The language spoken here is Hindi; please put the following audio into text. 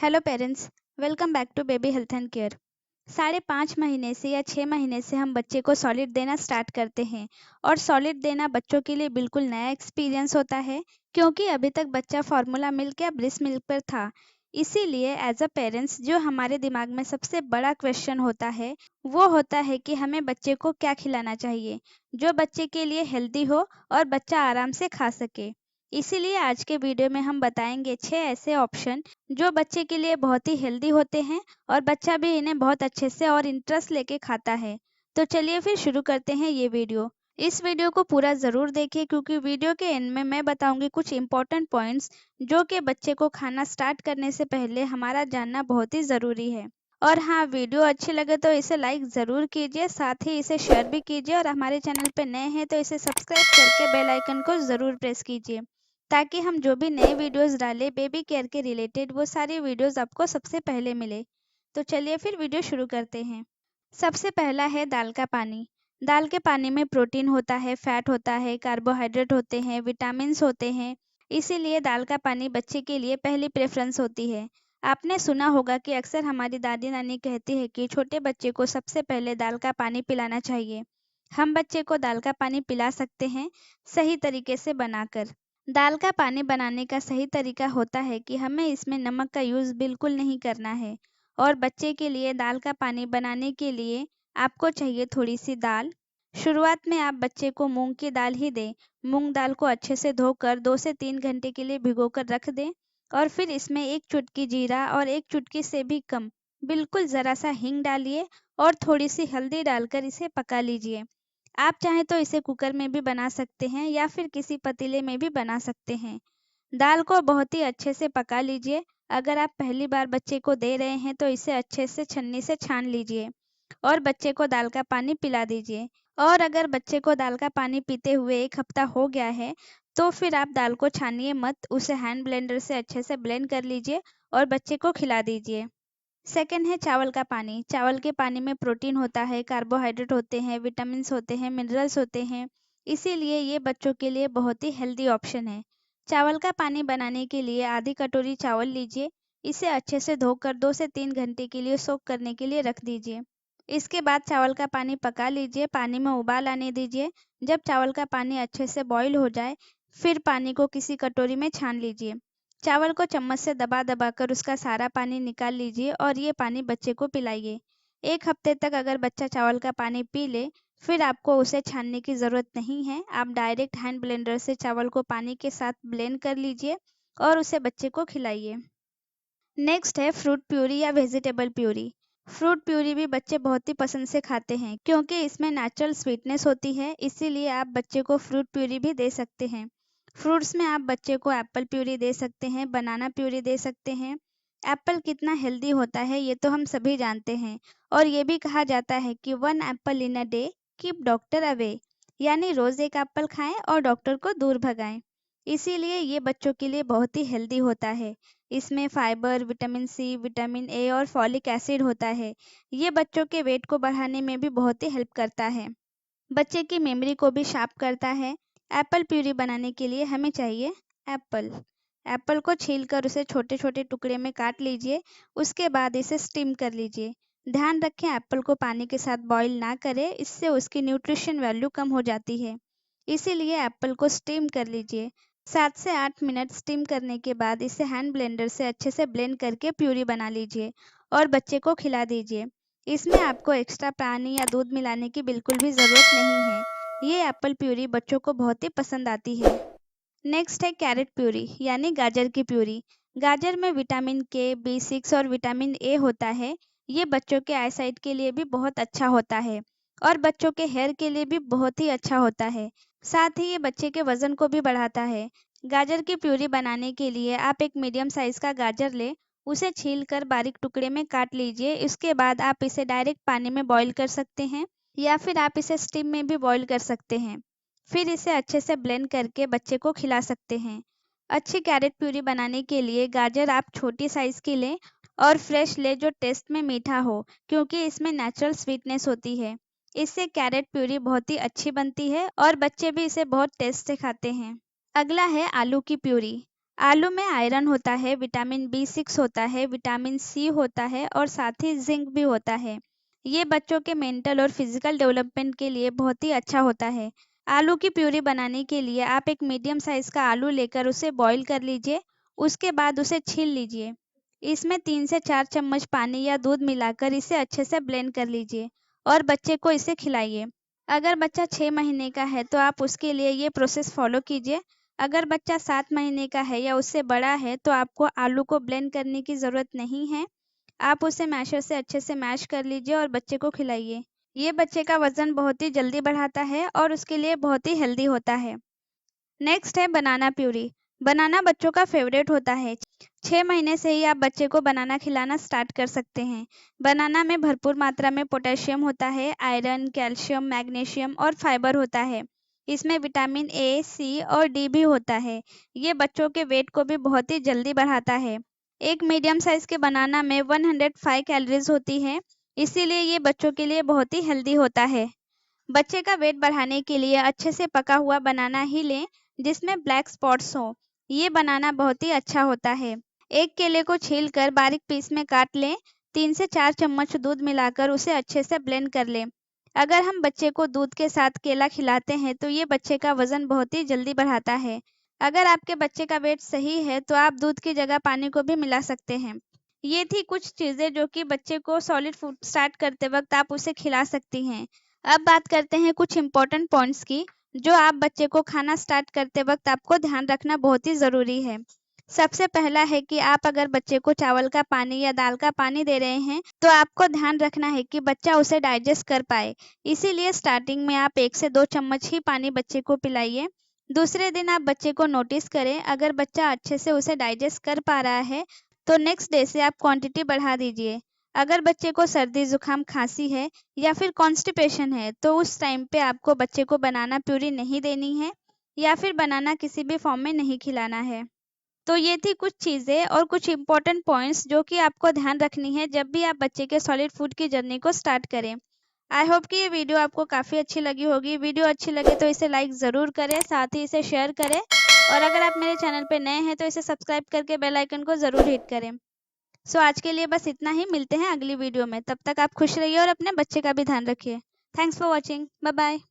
Hello parents, welcome back to baby health and care. 5.5 महीने से या 6 महीने से हम बच्चे को सॉलिड देना स्टार्ट करते हैं और सॉलिड देना बच्चों के लिए बिल्कुल नया एक्सपीरियंस होता है क्योंकि अभी तक बच्चा फार्मूला मिल्क या ब्रेस्ट मिल्क पर था। इसीलिए एज अ पेरेंट्स जो हमारे दिमाग में सबसे बड़ा क्वेश्चन होता है वो होता है कि हमें बच्चे को क्या खिलाना चाहिए जो बच्चे के लिए हेल्दी हो और बच्चा आराम से खा सके। इसीलिए आज के वीडियो में हम बताएंगे 6 ऐसे ऑप्शन जो बच्चे के लिए बहुत ही हेल्दी होते हैं और बच्चा भी इन्हें बहुत अच्छे से और इंटरेस्ट लेके खाता है। तो चलिए फिर शुरू करते हैं ये वीडियो। इस वीडियो को पूरा ज़रूर देखिए क्योंकि वीडियो के एंड में मैं बताऊंगी कुछ इंपॉर्टेंट पॉइंट्स जो कि बच्चे को खाना स्टार्ट करने से पहले हमारा जानना बहुत ही ज़रूरी है। और हाँ, वीडियो अच्छी लगे तो इसे लाइक ज़रूर कीजिए, साथ ही इसे शेयर भी कीजिए और हमारे चैनल पर नए हैं तो इसे सब्सक्राइब करके बेल आइकन को ज़रूर प्रेस कीजिए ताकि हम जो भी नए वीडियोस डालें बेबी केयर के रिलेटेड वो सारी वीडियोस आपको सबसे पहले मिले। तो चलिए फिर वीडियो शुरू करते हैं। सबसे पहला है दाल का पानी। दाल के पानी में प्रोटीन होता है, फैट होता है, कार्बोहाइड्रेट होते हैं, विटामिन्स होते हैं। इसीलिए दाल का पानी बच्चे के लिए पहली प्रेफरेंस होती है। आपने सुना होगा कि अक्सर हमारी दादी नानी कहती है कि छोटे बच्चे को सबसे पहले दाल का पानी पिलाना चाहिए। हम बच्चे को दाल का पानी पिला सकते हैं सही तरीके से बनाकर। दाल का पानी बनाने का सही तरीका होता है कि हमें इसमें नमक का यूज़ बिल्कुल नहीं करना है। और बच्चे के लिए दाल का पानी बनाने के लिए आपको चाहिए थोड़ी सी दाल। शुरुआत में आप बच्चे को मूंग की दाल ही दें। मूंग दाल को अच्छे से धोकर 2 से 3 घंटे के लिए भिगोकर रख दें और फिर इसमें एक चुटकी जीरा और एक चुटकी से भी कम बिल्कुल ज़रा सा हींग डालिए और थोड़ी सी हल्दी डालकर इसे पका लीजिए। आप चाहें तो इसे कुकर में भी बना सकते हैं या फिर किसी पतीले में भी बना सकते हैं। दाल को बहुत ही अच्छे से पका लीजिए। अगर आप पहली बार बच्चे को दे रहे हैं तो इसे अच्छे से छन्नी से छान लीजिए और बच्चे को दाल का पानी पिला दीजिए। और अगर बच्चे को दाल का पानी पीते हुए 1 हफ्ता हो गया है तो फिर आप दाल को छानिए मत, उसे हैंड ब्लेंडर से अच्छे से ब्लेंड कर लीजिए और बच्चे को खिला दीजिए। सेकंड है चावल का पानी। चावल के पानी में प्रोटीन होता है, कार्बोहाइड्रेट होते हैं, विटामिन्स होते हैं, मिनरल्स होते हैं। इसीलिए ये बच्चों के लिए बहुत ही हेल्दी ऑप्शन है। चावल का पानी बनाने के लिए आधी कटोरी चावल लीजिए। इसे अच्छे से धोकर 2 से 3 घंटे के लिए सोक करने के लिए रख दीजिए। इसके बाद चावल का पानी पका लीजिए, पानी में उबाल आने दीजिए। जब चावल का पानी अच्छे से बॉईल हो जाए फिर पानी को किसी कटोरी में छान लीजिए। चावल को चम्मच से दबा-दबा कर उसका सारा पानी निकाल लीजिए और ये पानी बच्चे को पिलाइए। 1 हफ्ते तक अगर बच्चा चावल का पानी पी ले, फिर आपको उसे छानने की ज़रूरत नहीं है। आप डायरेक्ट हैंड ब्लेंडर से चावल को पानी के साथ ब्लेंड कर लीजिए और उसे बच्चे को खिलाइए। नेक्स्ट है फ्रूट प्यूरी या वेजिटेबल प्यूरी। फ्रूट प्यूरी भी बच्चे बहुत ही पसंद से खाते हैं क्योंकि इसमें नेचुरल स्वीटनेस होती है, इसीलिए आप बच्चे को फ्रूट प्यूरी भी दे सकते हैं। फ्रूट्स में आप बच्चे को एप्पल प्यूरी दे सकते हैं, बनाना प्यूरी दे सकते हैं। एप्पल कितना हेल्दी होता है ये तो हम सभी जानते हैं और ये भी कहा जाता है कि 1 apple in a day keep doctor away, यानी रोज़ एक एप्पल खाएं और डॉक्टर को दूर भगाएं। इसीलिए ये बच्चों के लिए बहुत ही हेल्दी होता है। इसमें fibre, vitamin C, vitamin A और फॉलिक एसिड होता है। ये बच्चों के वेट को बढ़ाने में भी बहुत ही हेल्प करता है। बच्चे की मेमोरी को भी शार्प करता है। एप्पल प्यूरी बनाने के लिए हमें चाहिए एप्पल। एप्पल को छीलकर उसे छोटे-छोटे टुकड़े में काट लीजिए। उसके बाद इसे स्टीम कर लीजिए। ध्यान रखें एप्पल को पानी के साथ बॉईल ना करें, इससे उसकी न्यूट्रिशन वैल्यू कम हो जाती है। इसीलिए एप्पल को स्टीम कर लीजिए। 7 से 8 मिनट स्टीम करने के बाद इसे हैंड ब्लेंडर से अच्छे से ब्लेंड करके प्यूरी बना लीजिए और बच्चे को खिला दीजिए। इसमें आपको एक्स्ट्रा पानी या दूध मिलाने की बिल्कुल भी ज़रूरत नहीं है। ये एप्पल प्यूरी बच्चों को बहुत ही पसंद आती है। नेक्स्ट है कैरेट प्यूरी यानी गाजर की प्यूरी। गाजर में विटामिन के, B6 और विटामिन ए होता है। ये बच्चों के आईसाइट के लिए भी बहुत अच्छा होता है और बच्चों के हेयर के लिए भी बहुत ही अच्छा होता है। साथ ही ये बच्चे के वज़न को भी बढ़ाता है। गाजर की प्यूरी बनाने के लिए आप एक मीडियम साइज़ का गाजर लें, उसे छीलकर बारीक टुकड़े में काट लीजिए। इसके बाद आप इसे डायरेक्ट पानी में बॉईल कर सकते हैं या फिर आप इसे स्टीम में भी बॉईल कर सकते हैं। फिर इसे अच्छे से ब्लेंड करके बच्चे को खिला सकते हैं। अच्छी कैरेट प्यूरी बनाने के लिए गाजर आप छोटी साइज़ की लें और फ्रेश लें जो टेस्ट में मीठा हो क्योंकि इसमें नेचुरल स्वीटनेस होती है। इससे कैरेट प्यूरी बहुत ही अच्छी बनती है और बच्चे भी इसे बहुत टेस्ट से खाते हैं। अगला है आलू की प्यूरी। आलू में आयरन होता है, विटामिन B6 होता है, विटामिन सी होता है और साथ ही जिंक भी होता है। ये बच्चों के मेंटल और फिजिकल डेवलपमेंट के लिए बहुत ही अच्छा होता है। आलू की प्यूरी बनाने के लिए आप एक मीडियम साइज का आलू लेकर उसे बॉईल कर लीजिए। उसके बाद उसे छील लीजिए। इसमें 3 से 4 चम्मच पानी या दूध मिलाकर इसे अच्छे से ब्लेंड कर लीजिए और बच्चे को इसे खिलाइए। अगर बच्चा 6 महीने का है तो आप उसके लिए ये प्रोसेस फॉलो कीजिए। अगर बच्चा 7 महीने का है या उससे बड़ा है तो आपको आलू को ब्लेंड करने की ज़रूरत नहीं है। आप उसे मैशर से अच्छे से मैश कर लीजिए और बच्चे को खिलाइए। ये बच्चे का वज़न बहुत ही जल्दी बढ़ाता है और उसके लिए बहुत ही हेल्दी होता है। नेक्स्ट है बनाना प्यूरी। बनाना बच्चों का फेवरेट होता है। 6 महीने से ही आप बच्चे को बनाना खिलाना स्टार्ट कर सकते हैं। बनाना में भरपूर मात्रा में पोटेशियम होता है, आयरन, कैल्शियम, मैग्नीशियम और फाइबर होता है। इसमें विटामिन ए, सी और डी भी होता है। ये बच्चों के वेट को भी बहुत ही जल्दी बढ़ाता है। एक मीडियम साइज के बनाना में 105 कैलोरीज होती है, इसीलिए ये बच्चों के लिए बहुत ही हेल्दी होता है। बच्चे का वेट बढ़ाने के लिए अच्छे से पका हुआ बनाना ही लें जिसमें ब्लैक स्पॉट्स हो। ये बनाना बहुत ही अच्छा होता है। एक केले को छीलकर बारीक पीस में काट लें। 3 से 4 चम्मच दूध मिलाकर उसे अच्छे से ब्लेंड कर लें। अगर हम बच्चे को दूध के साथ केला खिलाते हैं तो ये बच्चे का वजन बहुत ही जल्दी बढ़ाता है। अगर आपके बच्चे का वेट सही है तो आप दूध की जगह पानी को भी मिला सकते हैं। ये थी कुछ चीज़ें जो कि बच्चे को सॉलिड फूड स्टार्ट करते वक्त आप उसे खिला सकती हैं। अब बात करते हैं कुछ इम्पोर्टेंट पॉइंट्स की, जो आप बच्चे को खाना स्टार्ट करते वक्त आपको ध्यान रखना बहुत ही ज़रूरी है। सबसे पहला है कि आप अगर बच्चे को चावल का पानी या दाल का पानी दे रहे हैं, तो आपको ध्यान रखना है कि बच्चा उसे डाइजेस्ट कर पाए। इसीलिए स्टार्टिंग में आप 1 से 2 चम्मच ही पानी बच्चे को पिलाइए। दूसरे दिन आप बच्चे को नोटिस करें, अगर बच्चा अच्छे से उसे डाइजेस्ट कर पा रहा है, तो नेक्स्ट डे से आप क्वांटिटी बढ़ा दीजिए। अगर बच्चे को सर्दी, जुकाम, खांसी है या फिर कॉन्स्टिपेशन है, तो उस टाइम पे आपको बच्चे को बनाना प्यूरी नहीं देनी है या फिर बनाना किसी भी फॉर्म में नहीं खिलाना है। तो ये थी कुछ चीज़ें और कुछ इम्पोर्टेंट पॉइंट्स जो कि आपको ध्यान रखनी है जब भी आप बच्चे के सॉलिड फूड की जर्नी को स्टार्ट करें। आई होप कि ये वीडियो आपको काफ़ी अच्छी लगी होगी। वीडियो अच्छी लगे तो इसे लाइक ज़रूर करें, साथ ही इसे शेयर करें और अगर आप मेरे चैनल पर नए हैं तो इसे सब्सक्राइब करके बेल आइकन को ज़रूर हिट करें। सो आज के लिए बस इतना ही। मिलते हैं अगली वीडियो में। तब तक आप खुश रहिए और अपने बच्चे का भी ध्यान रखिए। Thanks for watching. Bye bye.